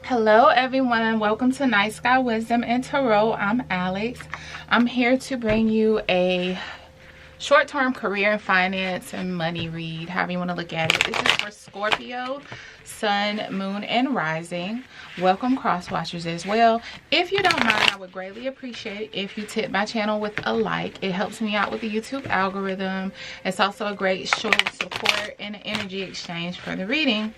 Hello everyone, welcome to Night Sky Wisdom and Tarot. I'm Alex. I'm here to bring you a short-term career and finance and money read, however you want to look at it. This is for Scorpio, Sun, Moon, and Rising. Welcome cross watchers as well. If you don't mind, I would greatly appreciate if you tip my channel with a like. It helps me out with the YouTube algorithm. It's also a great show of support and an energy exchange for the reading.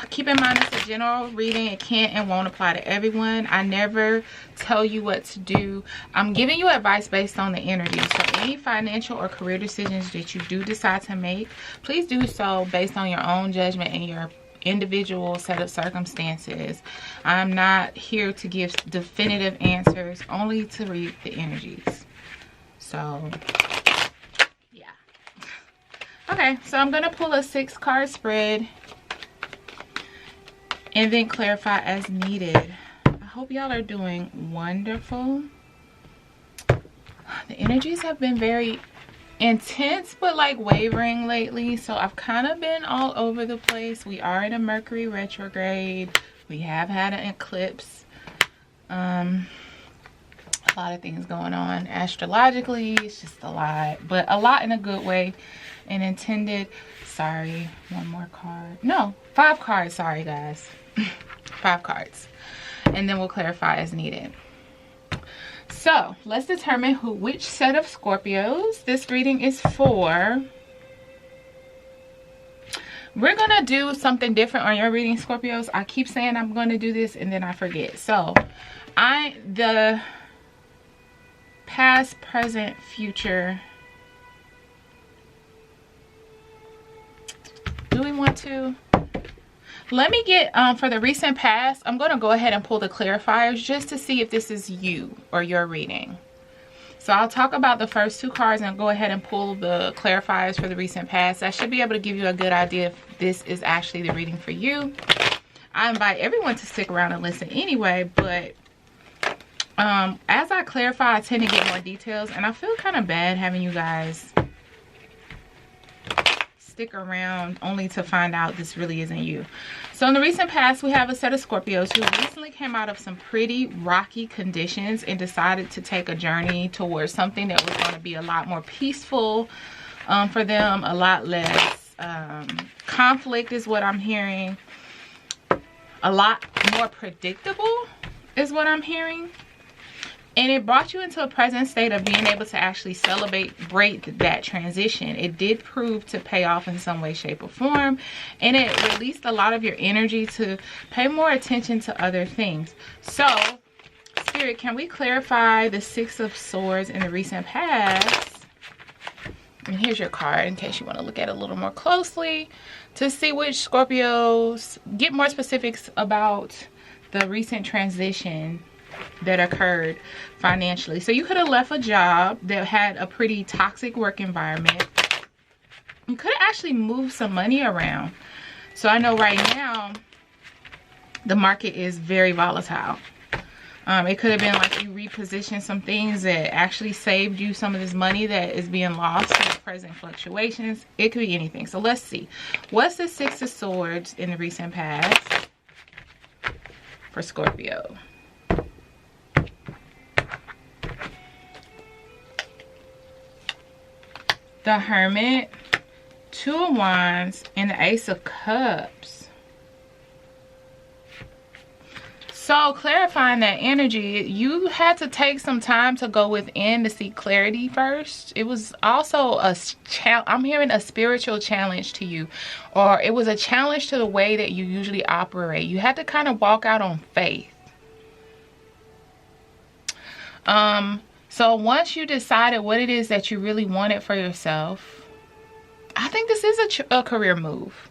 Keep in mind it's a general reading. It can't and won't apply to everyone. I never tell you what to do. I'm giving you advice based on the energy. So any financial or career decisions that you do decide to make, please do so based on your own judgment and your individual set of circumstances. I'm not here to give definitive answers, only to read the energies. So yeah. Okay, so I'm gonna pull a 6-card spread and then clarify as needed. I hope y'all are doing wonderful. The energies have been very intense but like wavering lately, so I've kind of been all over the place. We are in a Mercury retrograde. We have had an eclipse. A lot of things going on astrologically. It's just a lot, but a lot in a good way and intended. Sorry, one more card. No, 5 cards. Sorry guys. 5 cards, and then we'll clarify as needed. So let's determine which set of Scorpios this reading is for. We're gonna do something different on your reading, Scorpios. I keep saying I'm going to do this and then I forget. So the past, present, future. Do we want to? Let me get, for the recent past, I'm going to go ahead and pull the clarifiers just to see if this is you or your reading. So I'll talk about the first 2 cards and go ahead and pull the clarifiers for the recent past. I should be able to give you a good idea if this is actually the reading for you. I invite everyone to stick around and listen anyway, but as I clarify, I tend to get more details, and I feel kind of bad having you guys stick around only to find out this really isn't you. So in the recent past, we have a set of Scorpios who recently came out of some pretty rocky conditions and decided to take a journey towards something that was going to be a lot more peaceful for them, a lot less conflict is what I'm hearing, a lot more predictable is what I'm hearing. And it brought you into a present state of being able to actually celebrate that transition. It did prove to pay off in some way, shape, or form. And it released a lot of your energy to pay more attention to other things. So, Spirit, can we clarify the 6 of Swords in the recent past? And here's your card in case you want to look at it a little more closely to see which Scorpios, get more specifics about the recent transition that occurred financially. So you could have left a job that had a pretty toxic work environment. You could have actually moved some money around. So I know right now the market is very volatile. It could have been like you repositioned some things that actually saved you some of this money that is being lost in the present fluctuations. It could be anything. So let's see. What's the 6 of Swords in the recent past for Scorpio? The Hermit, 2 of Wands, and the Ace of Cups. So clarifying that energy, you had to take some time to go within to seek clarity first. It was also I'm hearing a spiritual challenge to you, or it was a challenge to the way that you usually operate. You had to kind of walk out on faith. So once you decided what it is that you really wanted for yourself, I think this is a career move.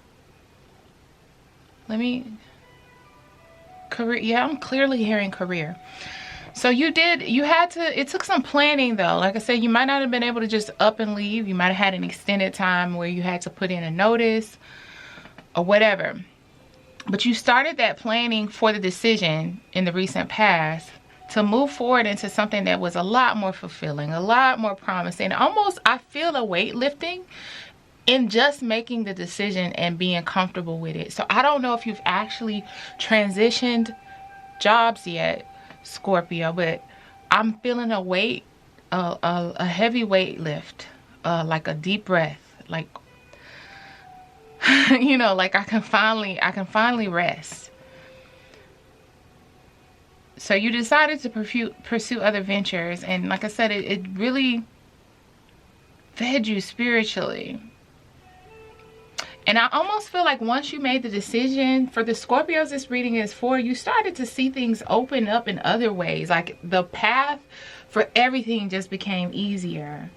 Career, yeah, I'm clearly hearing career. So it took some planning though. Like I said, you might not have been able to just up and leave. You might have had an extended time where you had to put in a notice or whatever. But you started that planning for the decision in the recent past to move forward into something that was a lot more fulfilling, a lot more promising. Almost, I feel a weight lifting in just making the decision and being comfortable with it. So I don't know if you've actually transitioned jobs yet, Scorpio, but I'm feeling a weight, a heavy weight lift, like a deep breath, like you know, like I can finally rest. So you decided to pursue other ventures, and like I said, it really fed you spiritually. And I almost feel like once you made the decision, for the Scorpios this reading is for, you started to see things open up in other ways. Like the path for everything just became easier.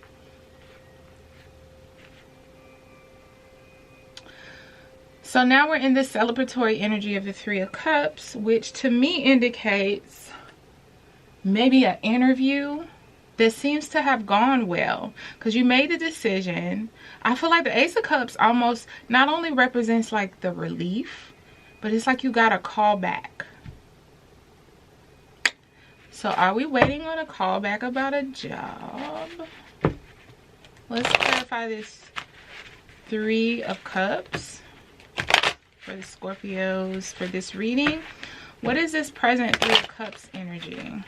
So now we're in the celebratory energy of the Three of Cups, which to me indicates maybe an interview that seems to have gone well, because you made the decision. I feel like the Ace of Cups almost not only represents like the relief, but it's like you got a call back. So are we waiting on a call back about a job? Let's clarify this Three of Cups for the Scorpios for this reading. What is this present Three of Cups energy?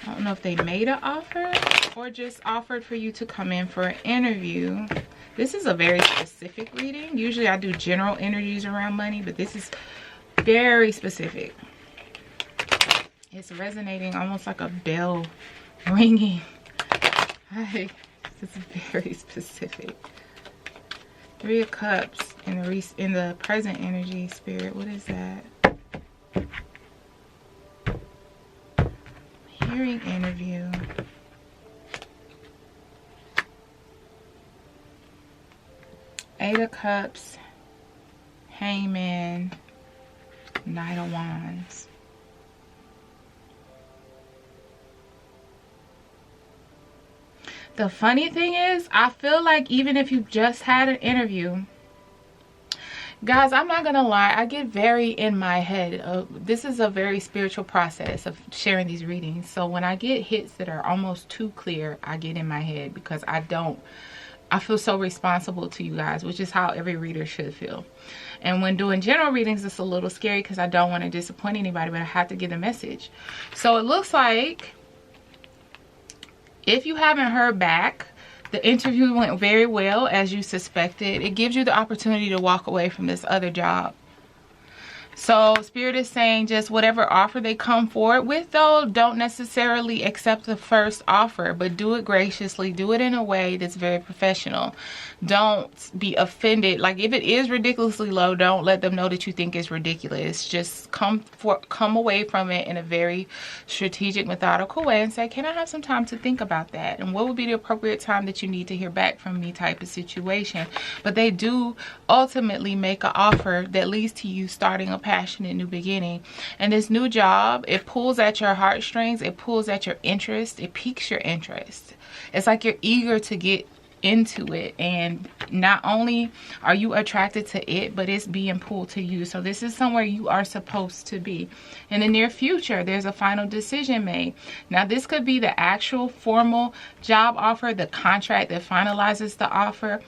I don't know if they made an offer or just offered for you to come in for an interview. This is a very specific reading. Usually I do general energies around money, but this is very specific. It's resonating almost like a bell ringing. This is very specific. Three of Cups in the present energy, Spirit. What is that? Hearing interview. Eight of Cups, Hangman, Knight of Wands. The funny thing is, I feel like even if you just had an interview, guys, I'm not gonna lie, I get very in my head. This is a very spiritual process of sharing these readings. So when I get hits that are almost too clear, I get in my head because I feel so responsible to you guys, which is how every reader should feel. And when doing general readings, it's a little scary because I don't want to disappoint anybody, but I have to get a message. So it looks like if you haven't heard back, the interview went very well, as you suspected. It gives you the opportunity to walk away from this other job. So Spirit is saying just whatever offer they come forward with, though, don't necessarily accept the first offer, but do it graciously. Do it in a way that's very professional. Don't be offended. Like if it is ridiculously low, don't let them know that you think it's ridiculous. Just come away from it in a very strategic, methodical way and say, can I have some time to think about that? And what would be the appropriate time that you need to hear back from me type of situation. But they do ultimately make an offer that leads to you starting a passionate new beginning. And this new job, it pulls at your heartstrings, it pulls at your interest, it piques your interest. It's like you're eager to get into it, and not only are you attracted to it, but it's being pulled to you. So this is somewhere you are supposed to be. In the near future, there's a final decision made. Now this could be the actual formal job offer, the contract that finalizes the offer.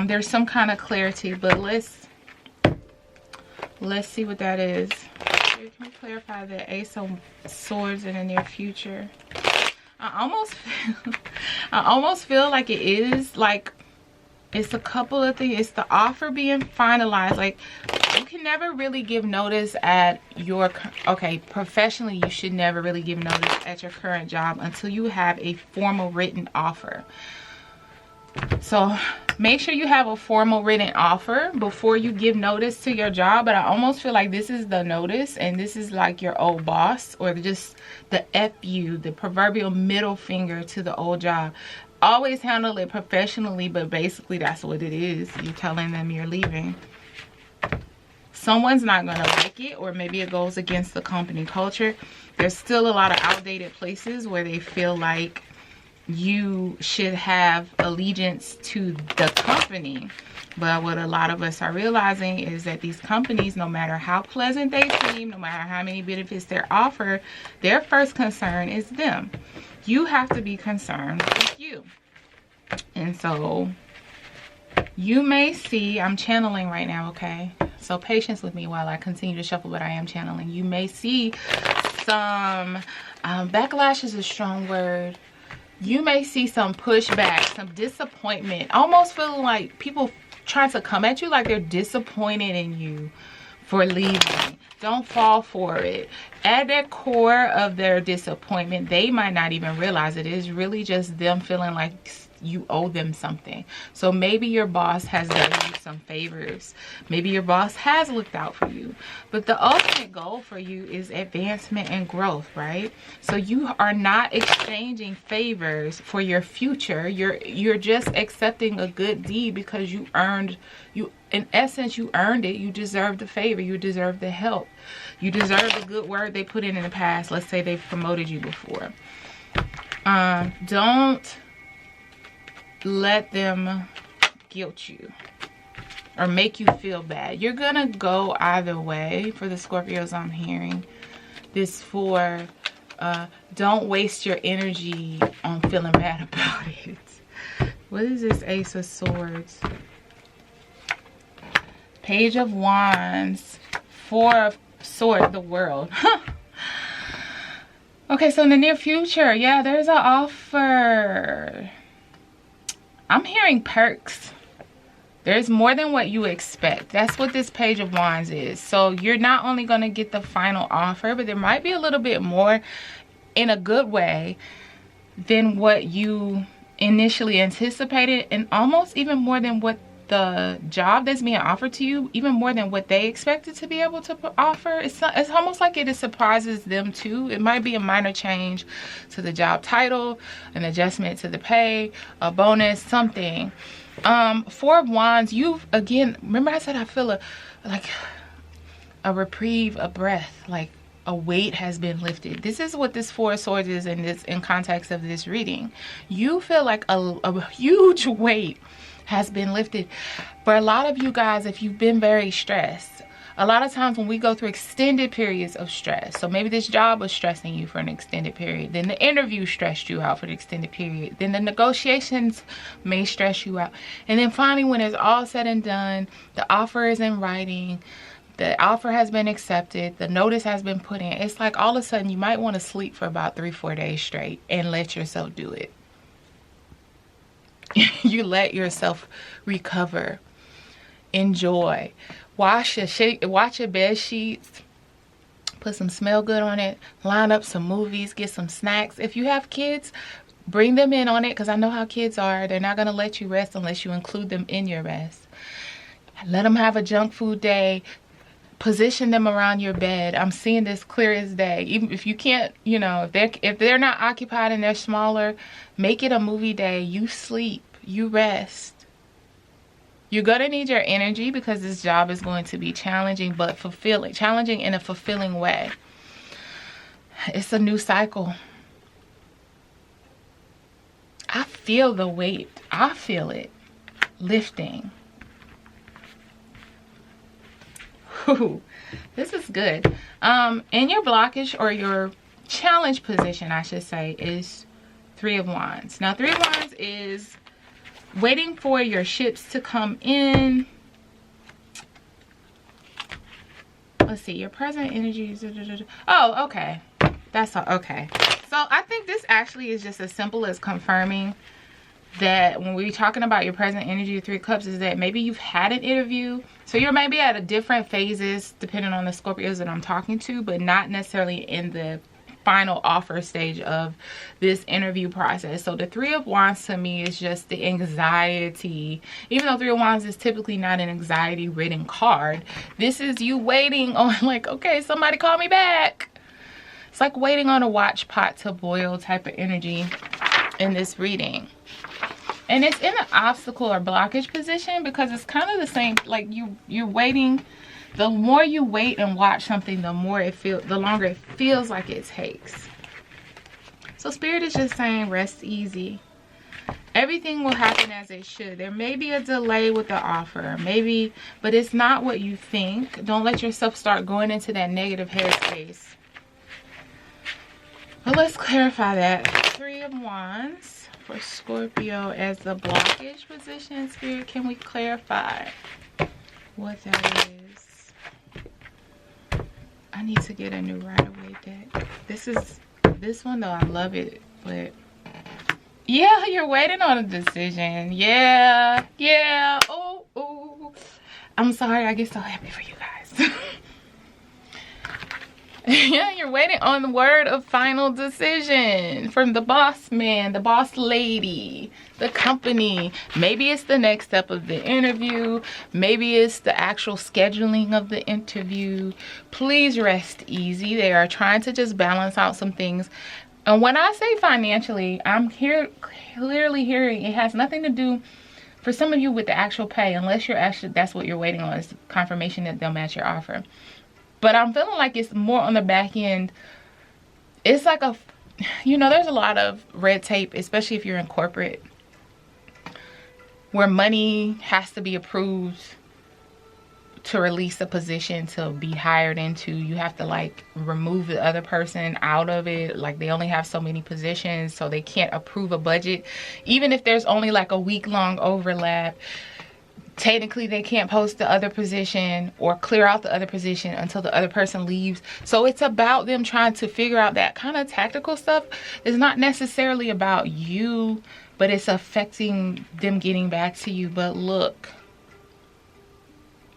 There's some kind of clarity, but let's see what that is. Can we clarify the Ace of Swords in the near future? I almost feel like it is like it's a couple of things. It's the offer being finalized. Like you can never really give notice at your, okay, professionally you should never really give notice at your current job until you have a formal written offer. So make sure you have a formal written offer before you give notice to your job. But I almost feel like this is the notice, and this is like your old boss, or just the FU, the proverbial middle finger to the old job. Always handle it professionally, but basically that's what it is. You're telling them you're leaving. Someone's not going to like it, or maybe it goes against the company culture. There's still a lot of outdated places where they feel like you should have allegiance to the company. But what a lot of us are realizing is that these companies, no matter how pleasant they seem, no matter how many benefits they offer, their first concern is them. You have to be concerned with you. And so You may see, I'm channeling right now, okay? So patience with me while I continue to shuffle, but I am channeling. You may see some, backlash is a strong word. You may see some pushback, some disappointment, almost feeling like people trying to come at you like they're disappointed in you for leaving. Don't fall for it. At the core of their disappointment, they might not even realize it is really just them feeling like you owe them something. So maybe your boss has done you some favors. Maybe your boss has looked out for you. But the ultimate goal for you is advancement and growth, right? So you are not exchanging favors for your future. You're just accepting a good deed because you earned, in essence, you earned it. You deserve the favor. You deserve the help. You deserve the good word they put in the past. Let's say they've promoted you before. Don't let them guilt you or make you feel bad. You're gonna go either way for the Scorpios. I'm hearing this for don't waste your energy on feeling bad about it. What is this Ace of Swords? Page of Wands, Four of Swords, the World. Okay, so in the near future, yeah, there's an offer. I'm hearing perks. There's more than what you expect. That's what this Page of Wands is. So you're not only going to get the final offer, but there might be a little bit more in a good way than what you initially anticipated, and almost even more than what the job that's being offered to you, even more than what they expected to be able to offer. It's almost like it surprises them too. It might be a minor change to the job title, an adjustment to the pay, a bonus, something. Four of Wands, you've, again, remember I said I feel like a reprieve, a breath, like a weight has been lifted. This is what this Four of Swords is in context of this reading. You feel like a huge weight has been lifted. For a lot of you guys, if you've been very stressed, a lot of times when we go through extended periods of stress, so maybe this job was stressing you for an extended period, then the interview stressed you out for an extended period, then the negotiations may stress you out, and then finally when it's all said and done, the offer is in writing, the offer has been accepted, the notice has been put in, it's like all of a sudden you might want to sleep for about 3-4 days straight and let yourself do it. You let yourself recover, enjoy, wash your bed sheets, put some smell good on it, line up some movies, get some snacks. If you have kids, bring them in on it, because I know how kids are. They're not going to let you rest unless you include them in your rest. Let them have a junk food day. Position them around your bed. I'm seeing this clear as day. Even if you can't, you know, if they're not occupied and they're smaller, make it a movie day. You sleep, you rest. You're gonna need your energy because this job is going to be challenging, but fulfilling. Challenging in a fulfilling way. It's a new cycle. I feel the weight. I feel it lifting. Ooh, this is good. And your blockage, or your challenge position, I should say, is Three of Wands. Now, Three of Wands is waiting for your ships to come in. Let's see, your present energy. Oh, okay. That's all. Okay. So I think this actually is just as simple as confirming that when we're talking about your present energy, Three of Cups, is that maybe you've had an interview. So you're maybe at a different phases depending on the Scorpios that I'm talking to, but not necessarily in the final offer stage of this interview process. So the Three of Wands to me is just the anxiety. Even though Three of Wands is typically not an anxiety ridden card, this is you waiting on, like, okay, somebody call me back. It's like waiting on a watch pot to boil type of energy in this reading. And it's in an obstacle or blockage position because it's kind of the same, like you're waiting. The more you wait and watch something, the longer it feels like it takes. So Spirit is just saying rest easy. Everything will happen as it should. There may be a delay with the offer, maybe, but it's not what you think. Don't let yourself start going into that negative headspace. But let's clarify that. Three of Wands for Scorpio as the blockage position, Spirit, can we clarify what that is? I need to get a new Rider-Waite deck. This one though, I love it, but yeah, you're waiting on a decision. Yeah. Oh. I'm sorry, I get so happy for you guys. Yeah, you're waiting on the word of final decision from the boss man, the boss lady, the company. Maybe it's the next step of the interview. Maybe it's the actual scheduling of the interview. Please rest easy. They are trying to just balance out some things. And when I say financially, I'm clearly hearing it has nothing to do for some of you with the actual pay, unless you're actually, that's what you're waiting on, is confirmation that they'll match your offer. But I'm feeling like it's more on the back end. It's like there's a lot of red tape, especially if you're in corporate, where money has to be approved to release a position to be hired into. You have to like remove the other person out of it. Like they only have so many positions, so they can't approve a budget. Even if there's only like a week-long overlap, technically they can't post the other position or clear out the other position until the other person leaves. So it's about them trying to figure out that kind of tactical stuff. It's not necessarily about you, but it's affecting them getting back to you. But look,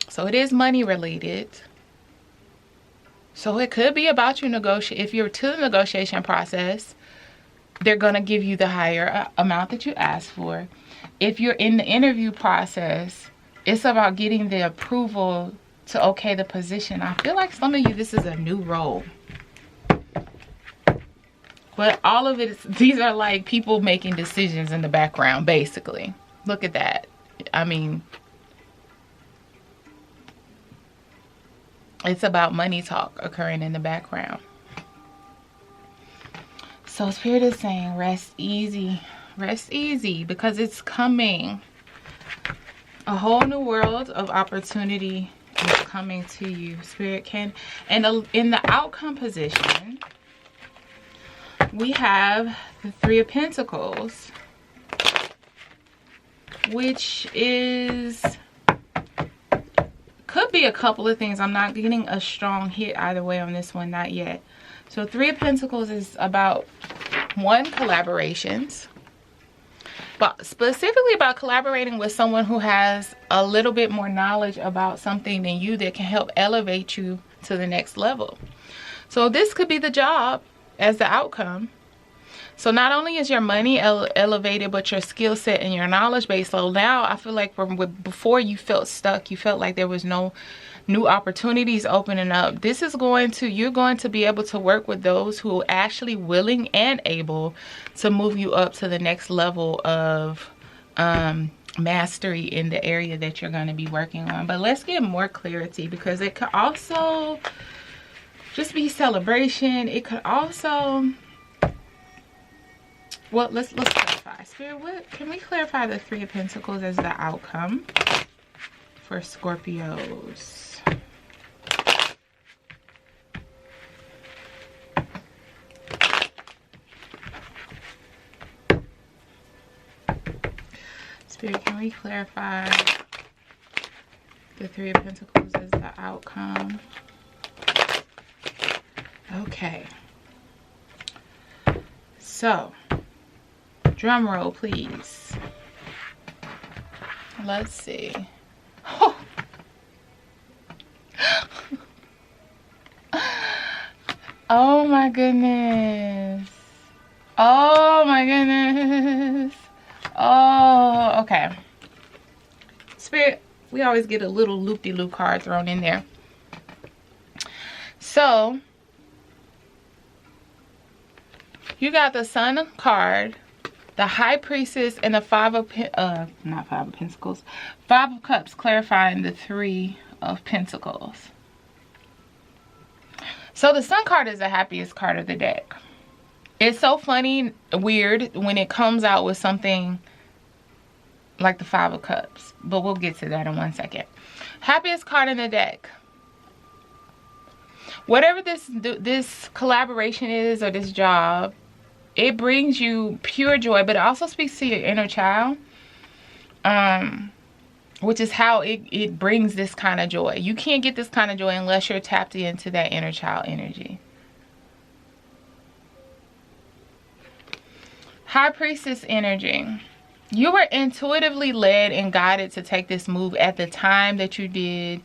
so it is money related. So it could be about you negotiate. If you're to the negotiation process, they're gonna give you the higher amount that you asked for. If you're in the interview process, it's about getting the approval to okay the position. I feel like some of you, this is a new role. But all of it, these are like people making decisions in the background, basically. Look at that. I mean, it's about money talk occurring in the background. So Spirit is saying rest easy. Rest easy, because it's coming. A whole new world of opportunity is coming to you. Spirit can, and in the outcome position, we have the Three of Pentacles, which is, could be a couple of things. I'm not getting a strong hit either way on this one, not yet. So Three of Pentacles is about, one, collaborations. But specifically about collaborating with someone who has a little bit more knowledge about something than you that can help elevate you to the next level. So this could be the job as the outcome. So not only is your money elevated, but your skill set and your knowledge base. So now I feel like before you felt stuck, you felt like there was no new opportunities opening up. This is you're going to be able to work with those who are actually willing and able to move you up to the next level of mastery in the area that you're going to be working on. But let's get more clarity, because it could also just be celebration. It could also, well, let's clarify. Spirit, what can we clarify the Three of Pentacles as the outcome for Scorpios? Spirit, can we clarify the Three of Pentacles as the outcome? Okay. So, drum roll, please. Let's see. Oh. Oh my goodness. Oh my goodness. Oh, okay. Spirit, we always get a little loop-de-loop card thrown in there. So, you got the Sun card, the High Priestess, and the Five of Cups, clarifying the Three of Pentacles. So the Sun card is the happiest card of the deck. It's so funny, weird, when it comes out with something like the Five of Cups. But we'll get to that in 1 second. Happiest card in the deck. Whatever this collaboration is, or this job, it brings you pure joy, but it also speaks to your inner child, which is how it brings this kind of joy. You can't get this kind of joy unless you're tapped into that inner child energy. High Priestess energy. You were intuitively led and guided to take this move at the time that you did,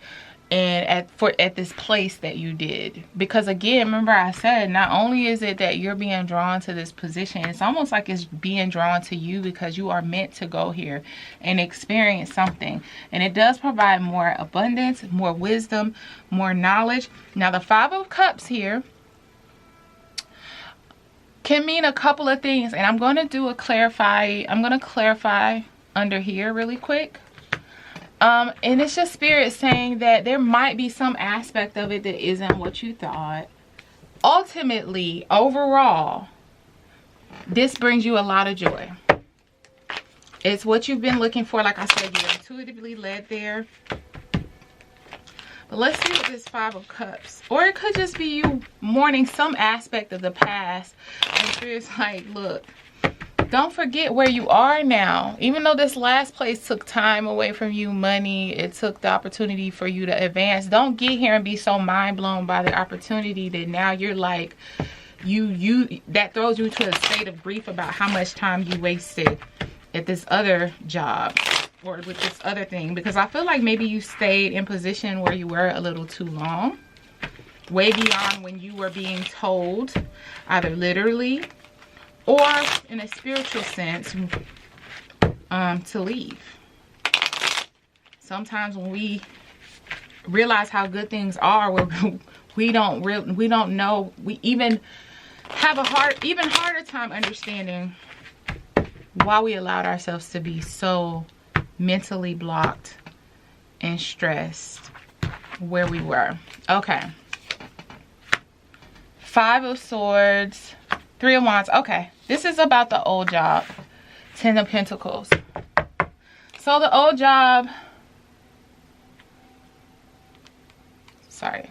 and at this place that you did. Because again, remember I said, not only is it that you're being drawn to this position, it's almost like it's being drawn to you because you are meant to go here and experience something. And it does provide more abundance, more wisdom, more knowledge. Now the Five of Cups here can mean a couple of things, and I'm going to do a clarify. I'm going to clarify under here really quick. And it's just Spirit saying that there might be some aspect of it that isn't what you thought. Ultimately, overall, this brings you a lot of joy. It's what you've been looking for. Like I said, you're intuitively led there. But let's see what this Five of Cups. Or it could just be you mourning some aspect of the past. And Spirit's like, look, don't forget where you are now. Even though this last place took time away from you, money, it took the opportunity for you to advance. Don't get here and be so mind blown by the opportunity that now you're like, that throws you to a state of grief about how much time you wasted at this other job or with this other thing. Because I feel like maybe you stayed in position where you were a little too long, way beyond when you were being told, either literally or in a spiritual sense, to leave. Sometimes when we realize how good things are, we don't know, we even have a even harder time understanding why we allowed ourselves to be so mentally blocked and stressed where we were. Okay. Five of Swords, Three of Wands. Okay, this is about the old job. Ten of Pentacles. So the old job, sorry.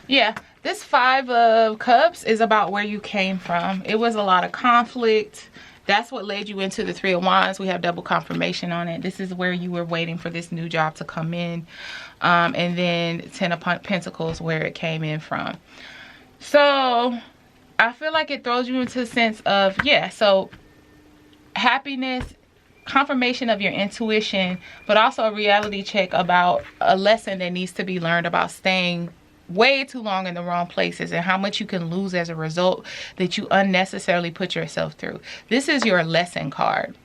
Yeah, this Five of Cups is about where you came from. It was a lot of conflict. That's what led you into the Three of Wands. We have double confirmation on it. This is where you were waiting for this new job to come in. And then Ten of Pentacles, where it came in from. So I feel like it throws you into a sense of, yeah, so happiness, confirmation of your intuition, but also a reality check about a lesson that needs to be learned about staying way too long in the wrong places and how much you can lose as a result that you unnecessarily put yourself through. This is your lesson card,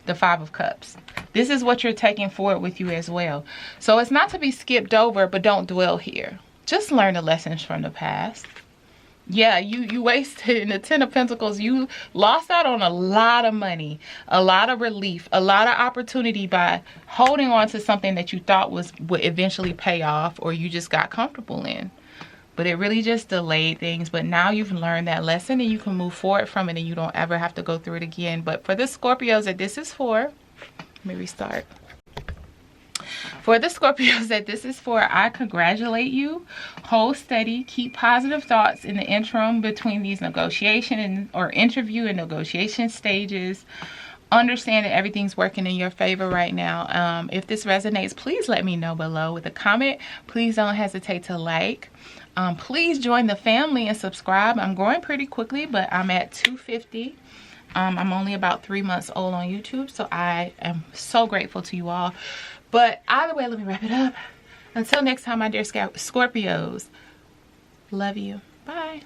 the Five of Cups. This is what you're taking forward with you as well. So it's not to be skipped over, but don't dwell here. Just learn the lessons from the past. Yeah, you wasted in the Ten of Pentacles. You lost out on a lot of money, a lot of relief, a lot of opportunity by holding on to something that you thought would eventually pay off, or you just got comfortable in. But it really just delayed things. But now you've learned that lesson and you can move forward from it and you don't ever have to go through it again. But for the Scorpios that this is for, let me restart. For the Scorpios that this is for, I congratulate you. Hold steady. Keep positive thoughts in the interim between these negotiation or interview and negotiation stages. Understand that everything's working in your favor right now. If this resonates, please let me know below with a comment. Please don't hesitate to like. Please join the family and subscribe. I'm growing pretty quickly, but I'm at 250. I'm only about 3 months old on YouTube, so I am so grateful to you all. But either way, let me wrap it up. Until next time, my dear Scorpios, love you. Bye.